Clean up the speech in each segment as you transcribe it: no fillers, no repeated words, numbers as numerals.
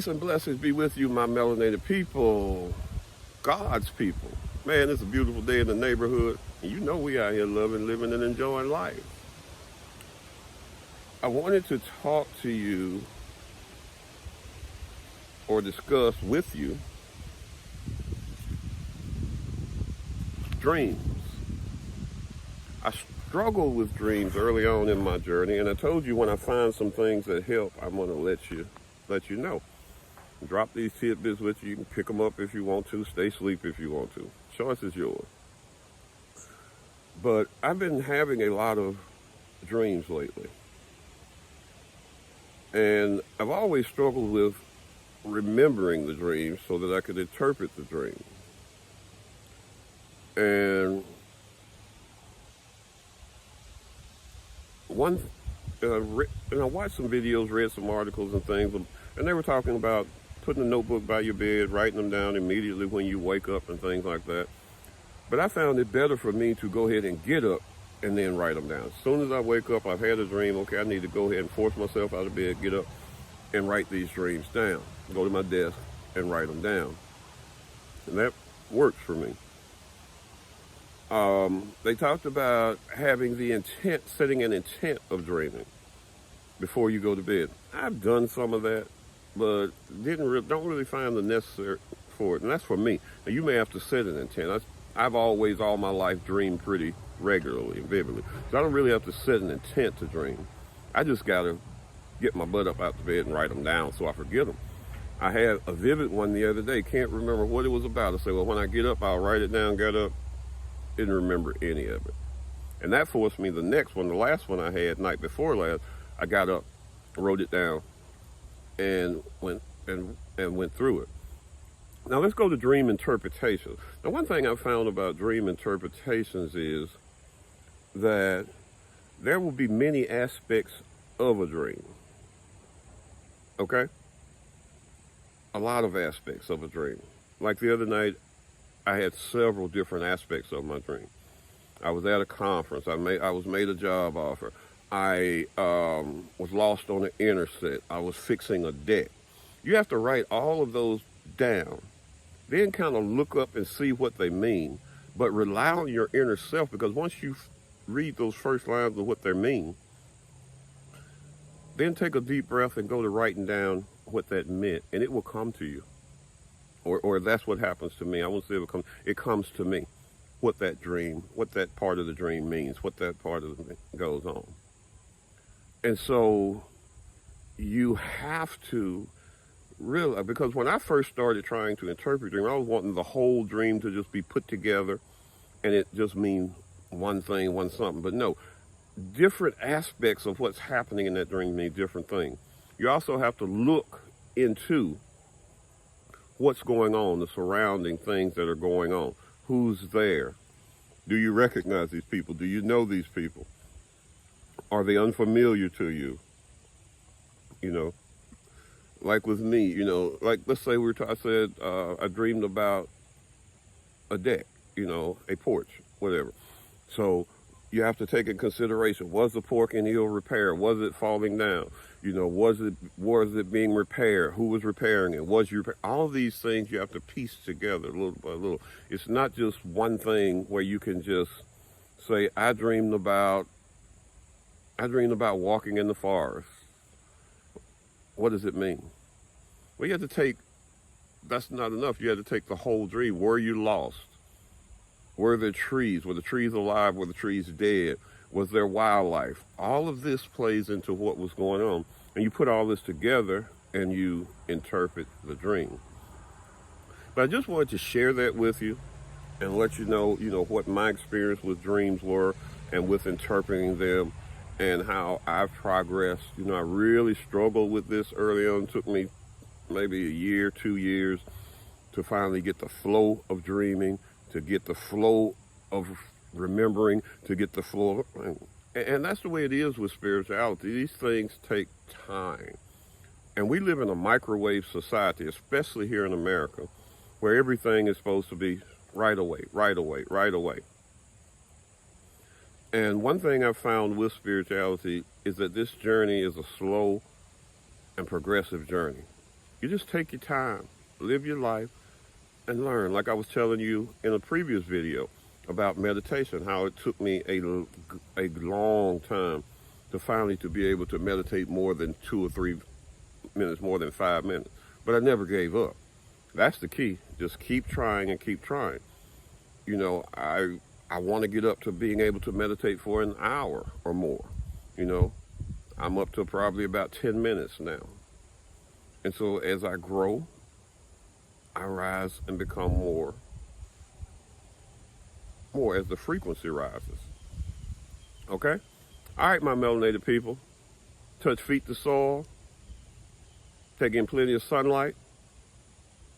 Peace and blessings be with you, my melanated people, God's people. Man, it's a beautiful day in the neighborhood, and you know we out here loving, living, and enjoying life. I wanted to talk to you or discuss with you dreams. I struggled with dreams early on in my journey, and I told you when I find some things that help, I'm going to let you know. Drop these tidbits with you. You can pick them up if you want to. Stay asleep if you want to. Choice is yours. But I've been having a lot of dreams lately. And I've always struggled with remembering the dreams so that I could interpret the dream. And I watched some videos, read some articles and things, and they were talking about putting a notebook by your bed, writing them down immediately when you wake up and things like that. But I found it better for me to go ahead and get up and then write them down. As soon as I wake up, I've had a dream, okay, I need to go ahead and force myself out of bed, get up and write these dreams down. Go to my desk and write them down. And that works for me. They talked about having the intent, setting an intent of dreaming before you go to bed. I've done some of that, but don't really find the necessary for it. And that's for me. Now, you may have to set an intent. I've always, all my life, dreamed pretty regularly and vividly. So I don't really have to set an intent to dream. I just got to get my butt up out the bed and write them down so I forget them. I had a vivid one the other day. Can't remember what it was about. I said, well, when I get up, I'll write it down, get up. Didn't remember any of it. And that forced me the next one, the last one I had, night before last, I got up, wrote it down, and went through it. Now let's go to dream interpretation. Now one thing I found about dream interpretations is that there will be many aspects of a dream. Okay? A lot of aspects of a dream. Like the other night, I had several different aspects of my dream. I was at a conference. I was made a job offer. I was lost on the interstate. I was fixing a deck. You have to write all of those down. Then kind of look up and see what they mean. But rely on your inner self, because once you read those first lines of what they mean, then take a deep breath and go to writing down what that meant, and it will come to you. Or that's what happens to me. I won't say it comes to me, what that dream, what that part of the dream means, what that part of it goes on. And so you have to realize, because when I first started trying to interpret dream, I was wanting the whole dream to just be put together and it just mean one thing, one something. But no, different aspects of what's happening in that dream mean different things. You also have to look into what's going on, the surrounding things that are going on. Who's there? Do you recognize these people? Do you know these people? Are they unfamiliar to you? You know, like with me, you know, like let's say I said I dreamed about a deck, you know, a porch, whatever. So you have to take in consideration, was the porch in ill repair? Was it falling down? You know, was it being repaired? Who was repairing it? All of these things you have to piece together little by little. It's not just one thing where you can just say, I dreamed about walking in the forest. What does it mean? Well, you have to that's not enough. You have to take the whole dream. Were you lost? Were there trees? Were the trees alive? Were the trees dead? Was there wildlife? All of this plays into what was going on. And you put all this together and you interpret the dream. But I just wanted to share that with you and let you know, what my experience with dreams were and with interpreting them and how I've progressed. I really struggled with this early on. It took me maybe a year, 2 years to finally get the flow of dreaming, to get the flow of remembering, to get the flow of, and that's the way it is with spirituality. These things take time. And we live in a microwave society, especially here in America, where everything is supposed to be right away, right away, right away. And one thing I've found with spirituality is that this journey is a slow and progressive journey. You just take your time, live your life, and learn. Like I was telling you in a previous video about meditation, how it took me a long time to finally to be able to meditate more than 2 or 3 minutes, more than 5 minutes. But I never gave up. That's the key. Just keep trying and keep trying. You know, I want to get up to being able to meditate for an hour or more. You know, I'm up to probably about 10 minutes now. And so as I grow, I rise and become more as the frequency rises. Okay? All right, my melanated people. Touch feet to soil. Take in plenty of sunlight.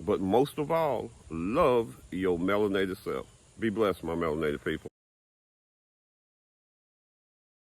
But most of all, love your melanated self. Be blessed, my melanated people.